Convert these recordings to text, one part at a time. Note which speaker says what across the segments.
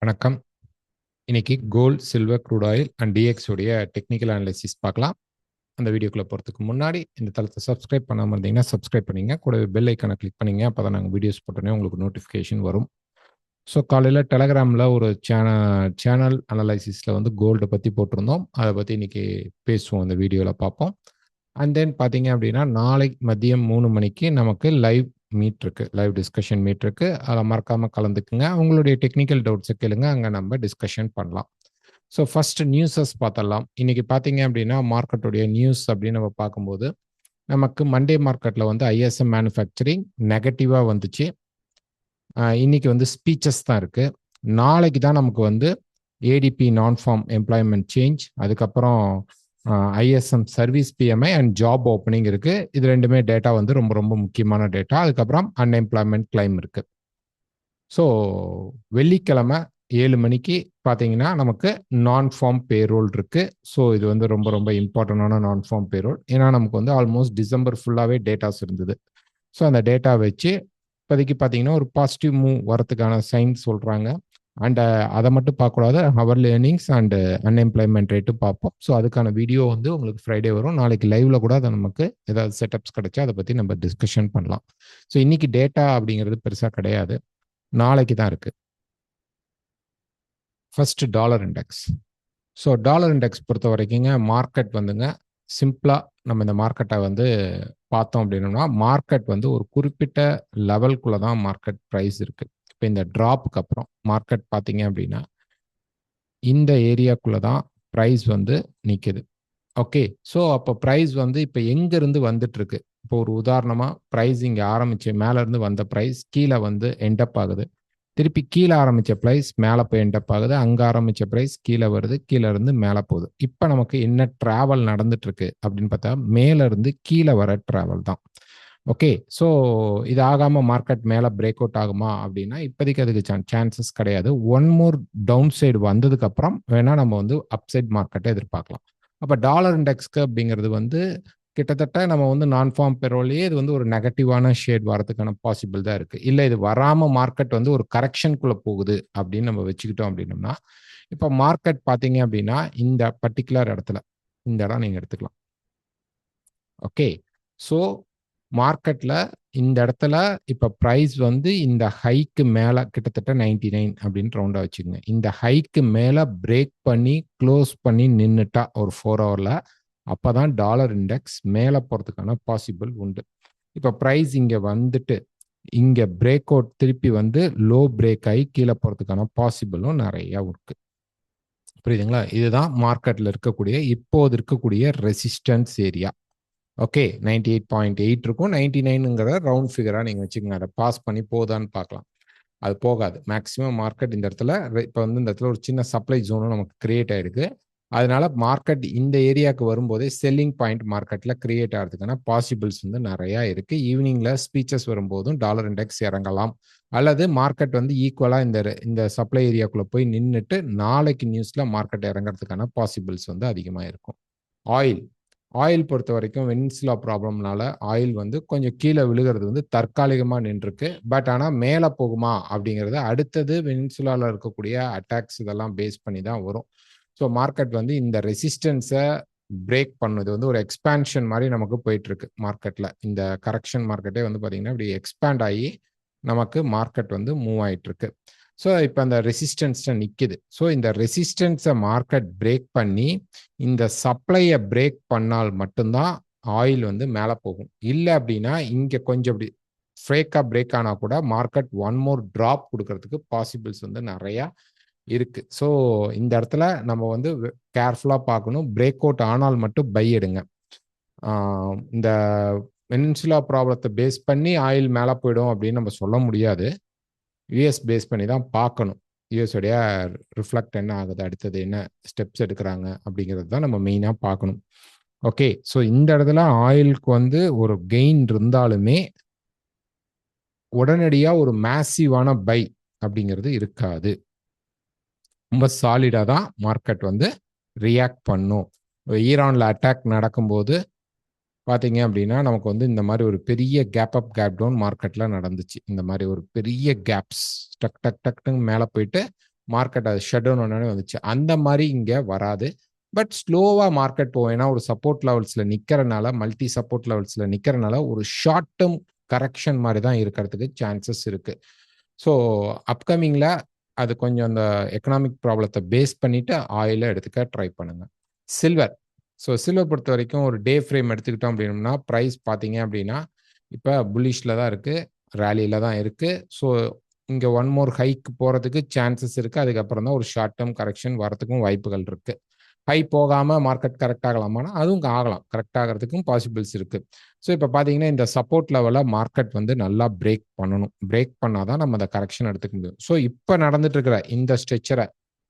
Speaker 1: வணக்கம். இன்னைக்கு gold, silver, crude oil and DX உடைய டெக்னிக்கல் அனாலிசிஸ் பார்க்கலாம். அந்த வீடியோக்குள்ள போகிறதுக்கு முன்னாடி இந்த தளத்தை சப்ஸ்கிரைப் பண்ணாமல் இருந்தீங்கன்னா சப்ஸ்கிரைப் பண்ணிங்க. கூட பெல் ஐக்கானை கிளிக் பண்ணிங்க. அப்போ தான் நாங்கள் வீடியோஸ் போட்டோன்னே உங்களுக்கு நோட்டிஃபிகேஷன் வரும். ஸோ காலையில் டெலகிராமில் ஒரு சேனல் அனலைசிஸில் வந்து கோல்டை பற்றி போட்டிருந்தோம். அதை பற்றி இன்னைக்கு பேசுவோம், இந்த வீடியோவில் பார்ப்போம். அண்ட் தென் பார்த்தீங்க அப்படின்னா நாளைக்கு மதியம் 3 மணிக்கு நமக்கு லைவ் மீட் இருக்கு, லைவ் டிஸ்கஷன் மீட் இருக்கு. அதை மறக்காம கலந்துக்குங்க. உங்களுடைய டெக்னிக்கல் டவுட்ஸை கேளுங்க, அங்கே நம்ம டிஸ்கஷன் பண்ணலாம். ஸோ ஃபர்ஸ்ட் நியூஸஸ் பார்த்தலாம். இன்னைக்கு பார்த்தீங்க அப்படின்னா மார்க்கெட்டுடைய நியூஸ் அப்படின்னு நம்ம பார்க்கும்போது நமக்கு மண்டே மார்க்கெட்டில் வந்து ஐஎஸ்எம் மேனுஃபேக்சரிங் நெகட்டிவாக வந்துச்சு. இன்னைக்கு வந்து ஸ்பீச்சஸ் தான் இருக்கு. நாளைக்கு தான் நமக்கு வந்து ஏடிபி நான் ஃபார்ம் எம்ப்ளாய்மெண்ட் சேஞ்ச், அதுக்கப்புறம் ISM service BMI and job opening இருக்கு. இது ரெண்டுமே டேட்டா வந்து ரொம்ப ரொம்ப முக்கியமான டேட்டா. அதுக்கப்புறம் அன்எம்ப்ளாய்மெண்ட் கிளைம் இருக்கு. ஸோ வெள்ளிக்கிழமை 7 மணிக்கு பார்த்தீங்கன்னா நமக்கு நான் ஃபார்ம் பேரோல் இருக்கு. ஸோ இது வந்து ரொம்ப ரொம்ப இம்பார்ட்டண்டான நான் ஃபார்ம் பேரோல். ஏன்னா நமக்கு வந்து ஆல்மோஸ்ட் டிசம்பர் ஃபுல்லாகவே டேட்டாஸ் இருந்தது. ஸோ அந்த டேட்டா வச்சு இப்போதைக்கு பார்த்தீங்கன்னா ஒரு பாசிட்டிவ் மூவ் வரதுக்கான சைன் சொல்கிறாங்க. அண்ட் அதை மட்டும் பார்க்கக்கூடாது, hourly earnings and unemployment rate பார்ப்போம். ஸோ அதுக்கான வீடியோ வந்து உங்களுக்கு ஃப்ரைடே வரும். நாளைக்கு லைவ்ல கூட அதை நமக்கு ஏதாவது செட்டப்ஸ் கிடைச்சா அதை பற்றி நம்ம டிஸ்கஷன் பண்ணலாம். ஸோ இன்னைக்கு டேட்டா அப்படிங்கிறது பெருசாக கிடையாது, நாளைக்கு தான் இருக்கு. First dollar index. So dollar index பொறுத்த வரைக்குங்க மார்க்கெட் வந்துங்க சிம்பிளாக நம்ம இந்த மார்க்கெட்டை வந்து பார்த்தோம் அப்படின்னா மார்க்கெட் வந்து ஒரு குறிப்பிட்ட லெவல்குள்ளே தான் மார்க்கெட் ப்ரைஸ் இருக்குது. இப்போ இந்த ட்ராப்புக்கு அப்புறம் மார்க்கெட் பார்த்தீங்க அப்படின்னா இந்த ஏரியாக்குள்ளே தான் ப்ரைஸ் வந்து நிற்குது. ஓகே, ஸோ அப்போ ப்ரைஸ் வந்து இப்போ எங்கேருந்து வந்துட்டு இருக்கு? இப்போ ஒரு உதாரணமாக ப்ரைஸ் இங்கே ஆரம்பிச்சு மேலேருந்து வந்த ப்ரைஸ் கீழே வந்து எண்டப் ஆகுது. திருப்பி கீழே ஆரம்பித்த ப்ரைஸ் மேலே போய் எண்டப் ஆகுது. அங்கே ஆரம்பித்த ப்ரைஸ் கீழே வருது, கீழே இருந்து மேலே போகுது. இப்போ நமக்கு என்ன ட்ராவல் நடந்துட்டு இருக்கு அப்படின்னு பார்த்தா மேலேருந்து கீழே வர ட்ராவல் தான். ஓகே, ஸோ இது ஆகாமல் மார்க்கெட் மேலே பிரேக் அவுட் ஆகுமா அப்படின்னா இப்போதைக்கு அதுக்கு சான்சஸ் கிடையாது. ஒன் மோர் டவுன் சைடு வந்ததுக்கப்புறம் வேணால் நம்ம வந்து அப்சைட் மார்க்கெட்டை எதிர்பார்க்கலாம். அப்போ டாலர் இண்டெக்ஸ்க்கு அப்படிங்கிறது வந்து கிட்டத்தட்ட நம்ம வந்து நான் ஃபார்ம் பெரோலையே இது வந்து ஒரு நெகட்டிவான ஷேட் வரதுக்கான பாசிபிள் தான் இருக்குது. இல்லை இது வராமல் மார்க்கெட் வந்து ஒரு கரெக்ஷனுக்குள்ளே போகுது அப்படின்னு நம்ம வச்சுக்கிட்டோம் அப்படின்னோம்னா இப்போ மார்க்கெட் பார்த்தீங்க அப்படின்னா இந்த பர்டிகுலர் இடத்துல இந்த இடம் நீங்கள் எடுத்துக்கலாம். ஓகே, ஸோ மார்க்கெட்டில் இந்த இடத்துல இப்போ ப்ரைஸ் வந்து இந்த ஹைக்கு மேலே கிட்டத்தட்ட 99 அப்படின்னு ரவுண்டாக வச்சுக்கோங்க. இந்த ஹைக்கு மேலே பிரேக் பண்ணி க்ளோஸ் பண்ணி நின்றுட்டா ஒரு 4 ஹவரில் அப்போ தான் டாலர் இண்டெக்ஸ் மேலே போகிறதுக்கான பாசிபிள் உண்டு. இப்போ ப்ரைஸ் இங்கே வந்துட்டு இங்கே பிரேக் அவுட் திருப்பி வந்து லோ பிரேக் ஆகி கீழே போகிறதுக்கான பாசிபிளும் நிறையா இருக்கு. புரியுதுங்களா? இதுதான் மார்க்கெட்டில் இருக்கக்கூடிய இப்போது இருக்கக்கூடிய ரெசிஸ்டன்ஸ் ஏரியா. ஓகே, 98.8 இருக்கும். 99ங்கிற ரவுண்ட் ஃபிகராக நீங்கள் வச்சுக்கோங்க. அதை பாஸ் பண்ணி போதான்னு பார்க்கலாம். அது போகாது. மேக்ஸிமம் மார்க்கெட் இந்த இடத்துல இப்போ வந்து இந்த இடத்துல ஒரு சின்ன சப்ளை ஜோனும் நமக்கு கிரியேட் ஆயிருக்கு. அதனால மார்க்கெட் இந்த ஏரியாவுக்கு வரும்போதே செல்லிங் பாயிண்ட் மார்க்கெட்டில் கிரியேட் ஆகிறதுக்கான பாசிபிள்ஸ் வந்து நிறையா இருக்குது. ஈவினிங்கில் ஸ்பீச்சஸ் வரும்போதும் டாலர் இண்டெக்ஸ் இறங்கலாம், அல்லது மார்க்கெட் வந்து ஈக்குவலாக இந்த சப்ளை ஏரியாக்குள்ளே போய் நின்றுட்டு நாளைக்கு நியூஸில் மார்க்கெட் இறங்கிறதுக்கான பாசிபிள்ஸ் வந்து அதிகமாக இருக்கும். ஆயில் பொறுத்த வரைக்கும் வெனிசுலா ப்ராப்ளம்னால ஆயில் வந்து கொஞ்சம் கீழே விழுகிறது வந்து தற்காலிகமாக நின்றுருக்கு. பட் ஆனால் மேலே போகுமா அப்படிங்கிறது அடுத்தது வெனிசுலாவில் இருக்கக்கூடிய அட்டாக்ஸ் இதெல்லாம் பேஸ் பண்ணி தான் வரும். ஸோ மார்க்கெட் வந்து இந்த ரெசிஸ்டன்ஸை பிரேக் பண்ணுது வந்து ஒரு எக்ஸ்பேன்ஷன் மாதிரி நமக்கு போயிட்டு இருக்கு மார்க்கெட்டில். இந்த கரெக்ஷன் மார்க்கெட்டே வந்து பார்த்தீங்கன்னா இப்படி எக்ஸ்பேண்ட் ஆகி நமக்கு மார்க்கெட் வந்து மூவ் ஆகிட்டு இருக்கு. ஸோ இப்போ அந்த ரெசிஸ்டன்ஸை நிற்குது. ஸோ இந்த ரெசிஸ்டன்ஸை மார்க்கெட் பிரேக் பண்ணி இந்த சப்ளையை பிரேக் பண்ணால் மட்டும்தான் ஆயில் வந்து மேலே போகும். இல்லை அப்படின்னா இங்கே கொஞ்சம் இப்படி ஃபேக்காக பிரேக் ஆனால் கூட மார்க்கெட் ஒன் மோர் ட்ராப் கொடுக்கறதுக்கு பாசிபிள்ஸ் வந்து நிறையா இருக்கு. ஸோ இந்த இடத்துல நம்ம வந்து கேர்ஃபுல்லாக பார்க்கணும். பிரேக் அவுட் ஆனால் மட்டும் பை எடுங்க. இந்த வெனிசுலா ப்ராப்ளத்தை பேஸ் பண்ணி ஆயில் மேலே போயிடும் அப்படின்னு நம்ம சொல்ல முடியாது. யூஎஸ் பேஸ் பண்ணி தான் பார்க்கணும். யூஎஸோடைய ரிஃப்ளெக்ட் என்ன ஆகுது, அடுத்தது என்ன ஸ்டெப்ஸ் எடுக்கிறாங்க அப்படிங்கிறது தான் நம்ம மெயினாக பார்க்கணும். ஓகே, ஸோ இந்த இடத்துல ஆயிலுக்கு வந்து ஒரு கெயின் இருந்தாலுமே உடனடியாக ஒரு மேசிவான பை அப்படிங்கிறது இருக்காது. ரொம்ப சாலிடாக தான் மார்க்கெட் வந்து ரியாக்ட் பண்ணும். ஈரானில் அட்டாக் நடக்கும்போது பார்த்தீங்க அப்படின்னா நமக்கு வந்து இந்த மாதிரி ஒரு பெரிய கேப் அப் கேப் டவுன் மார்க்கெட்டில் நடந்துச்சு. இந்த மாதிரி ஒரு பெரிய கேப்ஸ் டக் டக் டக்னு மேலே போயிட்டு மார்க்கெட் அது ஷட் டவுன் உடனே வந்துச்சு. அந்த மாதிரி இங்கே வராது. பட் ஸ்லோவாக மார்க்கெட் போகும். ஏன்னா ஒரு சப்போர்ட் லெவல்ஸில் நிற்கிறனால, மல்டி சப்போர்ட் லெவல்ஸில் நிற்கிறனால ஒரு ஷார்ட் டேர்ம் கரெக்ஷன் மாதிரி தான் இருக்கிறதுக்கு சான்சஸ் இருக்குது. ஸோ அப்கமிங்கில் அது கொஞ்சம் அந்த எக்கனாமிக் ப்ராப்ளத்தை பேஸ் பண்ணிவிட்டு ஆயிலை எடுத்துக்க ட்ரை பண்ணுங்கள். சில்வர். ஸோ சில்வர் பொறுத்த வரைக்கும் ஒரு டே ஃப்ரேம் எடுத்துக்கிட்டோம் அப்படின்னா ப்ரைஸ் பார்த்தீங்க அப்படின்னா இப்போ புல்லிஷில் தான் இருக்குது, ரேலியில் தான் இருக்குது. ஸோ இங்கே ஒன் மோர் ஹைக்கு போகிறதுக்கு சான்சஸ் இருக்குது. அதுக்கப்புறம் தான் ஒரு ஷார்ட் டேர்ம் கரெக்ஷன் வரதுக்கும் வாய்ப்புகள் இருக்குது. ஹை போகாமல் மார்க்கெட் கரெக்ட் ஆகலாமான்னா அதுவும் ஆகலாம், கரெக்ட் ஆகிறதுக்கும் பாசிபிள்ஸ் இருக்குது. ஸோ இப்போ பார்த்தீங்கன்னா இந்த சப்போர்ட் லெவலில் மார்க்கெட் வந்து நல்லா பிரேக் பண்ணணும். பிரேக் பண்ணால் தான் நம்ம அந்த கரெக்ஷன் எடுத்துக்க முடியும். ஸோ இப்போ நடந்துட்டு இருக்கிற இந்த ஸ்ட்ரெச்சரை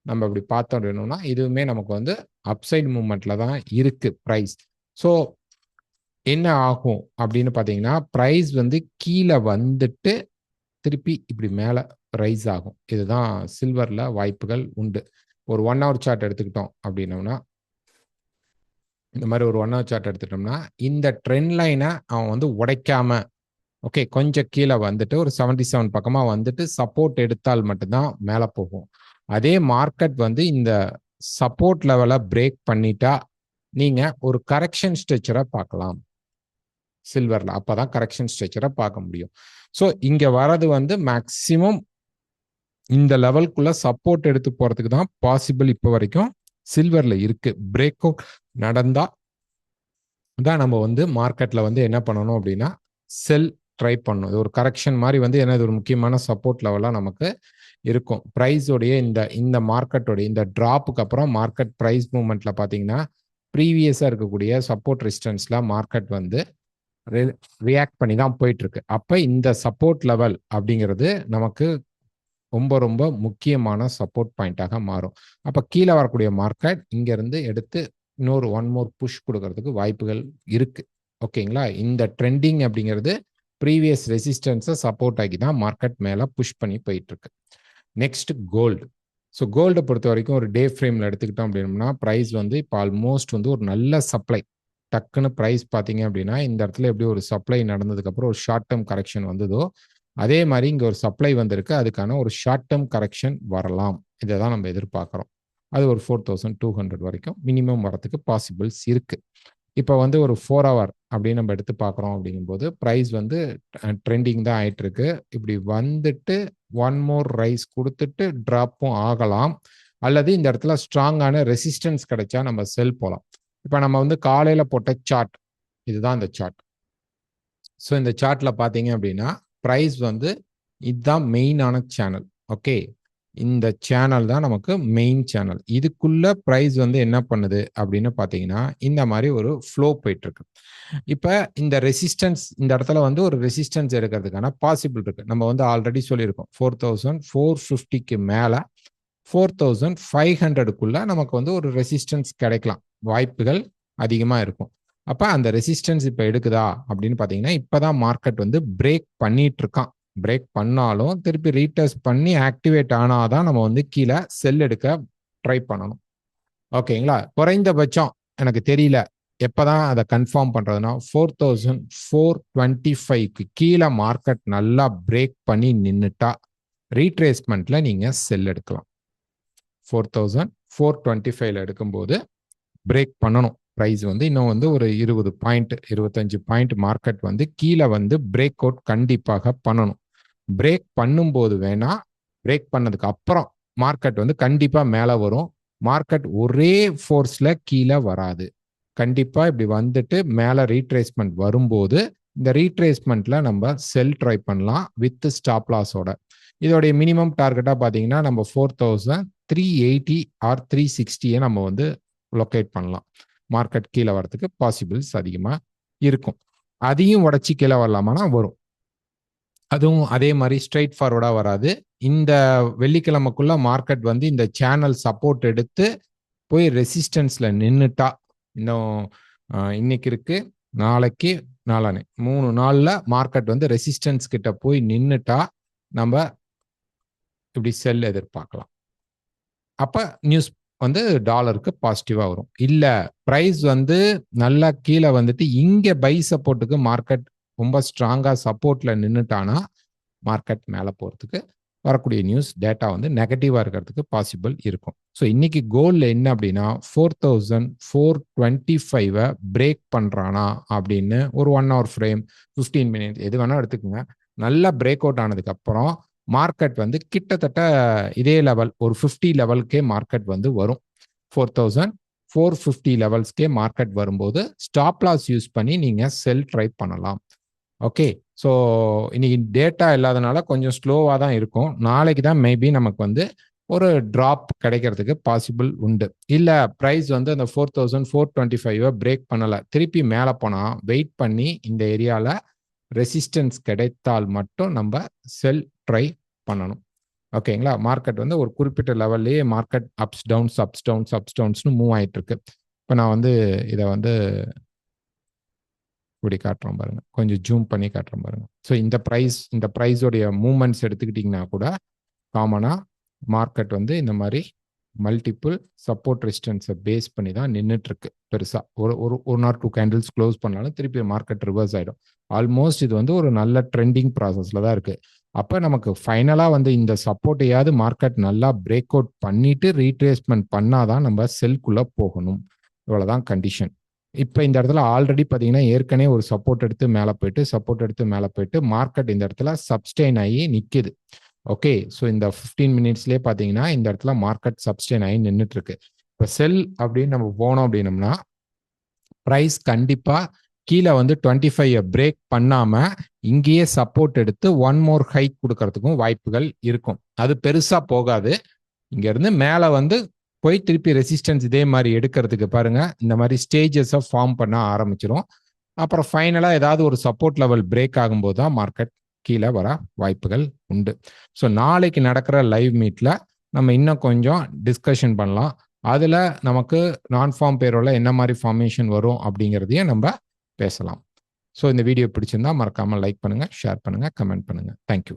Speaker 1: நம்ம இப்படி பார்த்தோம் அப்படின்னா இதுவுமே நமக்கு வந்து அப்சைட் மூவ்மெண்ட்டில் தான் இருக்குது ப்ரைஸ். ஸோ என்ன ஆகும் அப்படின்னு பார்த்தீங்கன்னா ப்ரைஸ் வந்து கீழே வந்துட்டு திருப்பி இப்படி மேலே ரைஸ் ஆகும். இதுதான் சில்வரில் வாய்ப்புகள் உண்டு. ஒரு 1 hour சார்ட் எடுத்துக்கிட்டோம் அப்படின்னோம்னா இந்த மாதிரி ஒரு 1 hour சார்ட் எடுத்துட்டோம்னா இந்த ட்ரெண்ட் லைனை அவன் வந்து உடைக்காம ஓகே கொஞ்சம் கீழே வந்துட்டு ஒரு 77 பக்கமாக வந்துட்டு சப்போர்ட் எடுத்தால் மட்டும்தான் மேலே போகும். அதே மார்க்கெட் வந்து இந்த சப்போர்ட் லெவலை பிரேக் பண்ணிட்டா நீங்கள் ஒரு கரெக்ஷன் ஸ்ட்ரெச்சரை பார்க்கலாம் சில்வரில். அப்போ தான் கரெக்ஷன் ஸ்ட்ரெச்சரை பார்க்க முடியும். ஸோ இங்கே வர்றது வந்து மேக்சிமம் இந்த லெவலுக்குள்ள சப்போர்ட் எடுத்து போகிறதுக்கு தான் பாசிபிள் இப்போ வரைக்கும் சில்வரில் இருக்குது. பிரேக் அவுட் நடந்தால் தான் நம்ம வந்து மார்க்கெட்டில் வந்து என்ன பண்ணணும் அப்படின்னா செல் ட்ரை பண்ணணும். இது ஒரு கரெக்ஷன் மாதிரி வந்து என்ன இது ஒரு முக்கியமான சப்போர்ட் லெவலாக நமக்கு இருக்கும். ப்ரைஸோடைய இந்த மார்க்கெட்டோடைய இந்த ட்ராப்புக்கு அப்புறம் மார்க்கெட் ப்ரைஸ் மூவ்மெண்ட்டில் பார்த்தீங்கன்னா ப்ரீவியஸாக இருக்கக்கூடிய சப்போர்ட் ரெசிஸ்டன்ஸில் மார்க்கெட் வந்து ரியாக்ட் பண்ணி தான் போயிட்டு இருக்கு. அப்போ இந்த சப்போர்ட் லெவல் அப்படிங்கிறது நமக்கு ரொம்ப ரொம்ப முக்கியமான சப்போர்ட் பாயிண்டாக மாறும். அப்போ கீழே வரக்கூடிய மார்க்கெட் இங்கேருந்து எடுத்து இன்னொரு ஒன் மோர் புஷ் கொடுக்கறதுக்கு வாய்ப்புகள் இருக்குது. ஓகேங்களா? இந்த ட்ரெண்டிங் அப்படிங்கிறது ப்ரீவியஸ் ரெசிஸ்டன்ஸை சப்போர்ட் ஆகி தான் மார்க்கெட் மேலே புஷ் பண்ணி போயிட்டுருக்கு. Next gold. ஸோ கோல்டை பொறுத்த வரைக்கும் ஒரு டே ஃப்ரேமில் எடுத்துக்கிட்டோம் அப்படின்னா ப்ரைஸ் வந்து இப்போ ஆல்மோஸ்ட் வந்து ஒரு நல்ல சப்ளை டக்குன்னு ப்ரைஸ் பார்த்தீங்க அப்படின்னா இந்த இடத்துல எப்படி ஒரு சப்ளை நடந்ததுக்கப்புறம் ஒரு ஷார்ட் டேர்ம் கரெக்ஷன் வந்ததோ அதே மாதிரி இங்கே ஒரு சப்ளை வந்திருக்கு. அதுக்கான ஒரு ஷார்ட் டேர்ம் கரெக்ஷன் வரலாம். இதை தான் நம்ம எதிர்பார்க்குறோம். அது ஒரு 4200 வரைக்கும் மினிமம் வரத்துக்கு பாசிபிள்ஸ் இருக்குது. இப்போ வந்து ஒரு 4 hour அப்படின்னு நம்ம எடுத்து பார்க்குறோம் அப்படிங்கும்போது ப்ரைஸ் வந்து ட்ரெண்டிங் தான் ஆகிட்டு இருக்கு. இப்படி வந்துட்டு ஒன் மோர் ரைஸ் கொடுத்துட்டு ட்ராப்பும் ஆகலாம். அல்லது இந்த இடத்துல ஸ்ட்ராங்கான ரெசிஸ்டன்ஸ் கிடைச்சா நம்ம செல் போகலாம். இப்போ நம்ம வந்து காலையில் போட்ட சார்ட் இதுதான் இந்த சார்ட். ஸோ இந்த சார்ட்டில் பார்த்தீங்க அப்படின்னா ப்ரைஸ் வந்து இதுதான் மெயினான சேனல். ஓகே, இந்த சேனல் தான் நமக்கு மெயின் சேனல். இதுக்குள்ள ப்ரைஸ் வந்து என்ன பண்ணுது அப்படின்னு பார்த்தீங்கன்னா இந்த மாதிரி ஒரு ஃப்ளோ போயிட்டு இருக்கு. இப்போ இந்த ரெசிஸ்டன்ஸ் இந்த இடத்துல வந்து ஒரு ரெசிஸ்டன்ஸ் எடுக்கிறதுக்கான பாசிபிள் இருக்கு. நம்ம வந்து ஆல்ரெடி சொல்லியிருக்கோம் 4450க்கு மேலே 4500க்குள்ள நமக்கு வந்து ஒரு ரெசிஸ்டன்ஸ் கிடைக்கலாம், வாய்ப்புகள் அதிகமாக இருக்கும். அப்போ அந்த ரெசிஸ்டன்ஸ் இப்போ எடுக்குதா அப்படின்னு பார்த்தீங்கன்னா இப்போதான் மார்க்கெட் வந்து பிரேக் பண்ணிட்டு இருக்கான். பிரேக் பண்ணாலும் திருப்பி ரீடெஸ்ட் பண்ணி ஆக்டிவேட் ஆனாதான் நம்ம வந்து கீழே செல் எடுக்க ட்ரை பண்ணணும். ஓகேங்களா? குறைந்தபட்சம் எனக்கு தெரியல எப்போதான் அதை கன்ஃபார்ம் பண்ணுறதுனா 4425க்கு கீழே மார்க்கெட் நல்லா பிரேக் பண்ணி நின்றுட்டா ரீட்ரேஸ்மெண்ட்டில் நீங்கள் செல் எடுக்கலாம். 4425 எடுக்கும்போது பிரேக் பண்ணணும். ப்ரைஸ் வந்து இன்னும் வந்து ஒரு 20 பாயிண்ட் 25 பாயிண்ட் மார்க்கெட் வந்து கீழே வந்து பிரேக் அவுட் கண்டிப்பாக பண்ணணும். பிரேக் பண்ணும்போது வேணா பிரேக் பண்ணதுக்கு அப்புறம் மார்க்கெட் வந்து கண்டிப்பாக மேலே வரும். மார்க்கெட் ஒரே ஃபோர்ஸில் கீழே வராது. கண்டிப்பாக இப்படி வந்துட்டு மேலே ரீட்ரேஸ்மெண்ட் வரும்போது இந்த ரீட்ரேஸ்மெண்ட்டில் நம்ம செல் ட்ரை பண்ணலாம் வித் ஸ்டாப் லாஸோட. இதோடைய மினிமம் டார்கெட்டாக பார்த்தீங்கன்னா நம்ம 4380 ஆர் 360 நம்ம வந்து லொக்கேட் பண்ணலாம். மார்க்கெட் கீழே வரதுக்கு பாசிபிள்ஸ் அதிகமாக இருக்கும். அதையும் உடச்சி கீழே வரலாமானா வரும். அதுவும் அதே மாதிரி ஸ்ட்ரெயிட் ஃபார்வர்டாக வராது. இந்த வெள்ளிக்கிழமைக்குள்ள மார்க்கெட் வந்து இந்த சேனல் சப்போர்ட் எடுத்து போய் ரெசிஸ்டன்ஸில் நின்றுட்டா இன்னும் இன்னைக்கு இருக்கு, நாளைக்கு நாளானே 3 நாளில் மார்க்கெட் வந்து ரெசிஸ்டன்ஸ் கிட்ட போய் நின்றுட்டா நம்ம இப்படி செல் எதிர்பார்க்கலாம். அப்போ நியூஸ் வந்து டாலருக்கு பாசிட்டிவாக வரும். இல்லை ப்ரைஸ் வந்து நல்லா கீழே வந்துட்டு இங்கே பை சப்போர்ட்டுக்கு மார்க்கெட் ரொம்ப ஸ்ட்ராங்காக சப்போர்ட்டில் நின்றுட்டானா மார்க்கெட் மேலே போகிறதுக்கு வரக்கூடிய நியூஸ் டேட்டா வந்து நெகட்டிவாக இருக்கிறதுக்கு பாசிபிள் இருக்கும். ஸோ இன்னைக்கு கோல்ல என்ன அப்படின்னா 4425 பிரேக் பண்ணுறானா அப்படின்னு ஒரு 1 hour ஃப்ரேம் 15 minutes எது வேணால் எடுத்துக்கோங்க. நல்லா பிரேக் அவுட் ஆனதுக்கு அப்புறம் மார்க்கெட் வந்து கிட்டத்தட்ட இதே லெவல் ஒரு 50 லெவலுக்கே மார்க்கெட் வந்து வரும். 4450 லெவல்ஸ்க்கே மார்க்கெட் வரும்போது ஸ்டாப் லாஸ் யூஸ் பண்ணி நீங்கள் செல் ட்ரை பண்ணலாம். ஓகே, ஸோ இன்னைக்கு டேட்டா இல்லாதனால கொஞ்சம் ஸ்லோவாக தான் இருக்கும். நாளைக்கு தான் மேபி நமக்கு வந்து ஒரு ட்ராப் கிடைக்கிறதுக்கு பாசிபிள் உண்டு. இல்லை ப்ரைஸ் வந்து அந்த 4425 பிரேக் பண்ணலை, திருப்பி மேலே போனால் வெயிட் பண்ணி இந்த ஏரியாவில் ரெசிஸ்டன்ஸ் கிடைத்தால் மட்டும் நம்ம செல் ட்ரை பண்ணணும். ஓகேங்களா? மார்க்கெட் வந்து ஒரு குறிப்பிட்ட லெவல்லையே மார்க்கெட் அப்ஸ் டவுன்ஸ்னு மூவ் ஆகிட்டு இருக்கு. இப்போ நான் வந்து இதை வந்து இப்படி காட்டுறோம் பாருங்க, கொஞ்சம் ஜூம் பண்ணி காட்டுறோம் பாருங்க. ஸோ இந்த ப்ரைஸோடைய மூவ்மெண்ட்ஸ் எடுத்துக்கிட்டிங்கன்னா கூட காமனாக மார்க்கெட் வந்து இந்த மாதிரி மல்டிபிள் சப்போர்ட் ரெசிஸ்டன்ஸை பேஸ் பண்ணி தான் நின்றுட்டு இருக்கு. பெருசாக ஒரு 1 or 2 கேண்டில்ஸ் க்ளோஸ் பண்ணாலும் திருப்பி மார்க்கெட் ரிவர்ஸ் ஆகிடும். ஆல்மோஸ்ட் இது வந்து ஒரு நல்ல ட்ரெண்டிங் ப்ராசஸில் தான் இருக்குது. அப்போ நமக்கு ஃபைனலாக வந்து இந்த சப்போர்ட்டையாவது மார்க்கெட் நல்லா பிரேக் அவுட் பண்ணிட்டு ரீட்ரேஸ்மெண்ட் பண்ணாதான் நம்ம செல்குள்ளே போகணும். இவ்வளோதான் கண்டிஷன். இப்போ இந்த இடத்துல ஆல்ரெடி பார்த்தீங்கன்னா ஏற்கனவே ஒரு சப்போர்ட் எடுத்து மேலே போயிட்டு மார்க்கெட் இந்த இடத்துல சப்ஸ்டெயின் ஆகி நிற்கிது. ஓகே, ஸோ இந்த 15 minutesலேயே பார்த்தீங்கன்னா இந்த இடத்துல மார்க்கெட் சப்ஸ்டெயின் ஆகி நின்றுட்டு இருக்கு. இப்போ செல் அப்படின்னு நம்ம போனோம் அப்படின்னம்னா ப்ரைஸ் கண்டிப்பாக கீழே வந்து 25 பிரேக் பண்ணாமல் இங்கேயே சப்போர்ட் எடுத்து 1 more ஹைக் கொடுக்கறதுக்கும் வாய்ப்புகள் இருக்கும். அது பெருசாக போகாது. இங்கேருந்து மேலே வந்து போய் திருப்பி ரெசிஸ்டன்ஸ் இதே மாதிரி எடுக்கிறதுக்கு பாருங்க, இந்த மாதிரி ஸ்டேஜஸை ஃபார்ம் பண்ண ஆரம்பிச்சிடும். அப்புறம் ஃபைனலாக ஏதாவது ஒரு சப்போர்ட் லெவல் பிரேக் ஆகும்போது தான் மார்க்கெட் கீழே வர வாய்ப்புகள் உண்டு. ஸோ நாளைக்கு நடக்கிற லைவ் மீட்டில் நம்ம இன்னும் கொஞ்சம் டிஸ்கஷன் பண்ணலாம். அதில் நமக்கு நான் ஃபார்ம் பேரோல என்ன மாதிரி ஃபார்மேஷன் வரும் அப்படிங்கிறதையும் நம்ம பேசலாம். ஸோ இந்த வீடியோ பிடிச்சிருந்தா மறக்காமல் லைக் பண்ணுங்கள், ஷேர் பண்ணுங்கள், கமெண்ட் பண்ணுங்கள். தேங்க்யூ.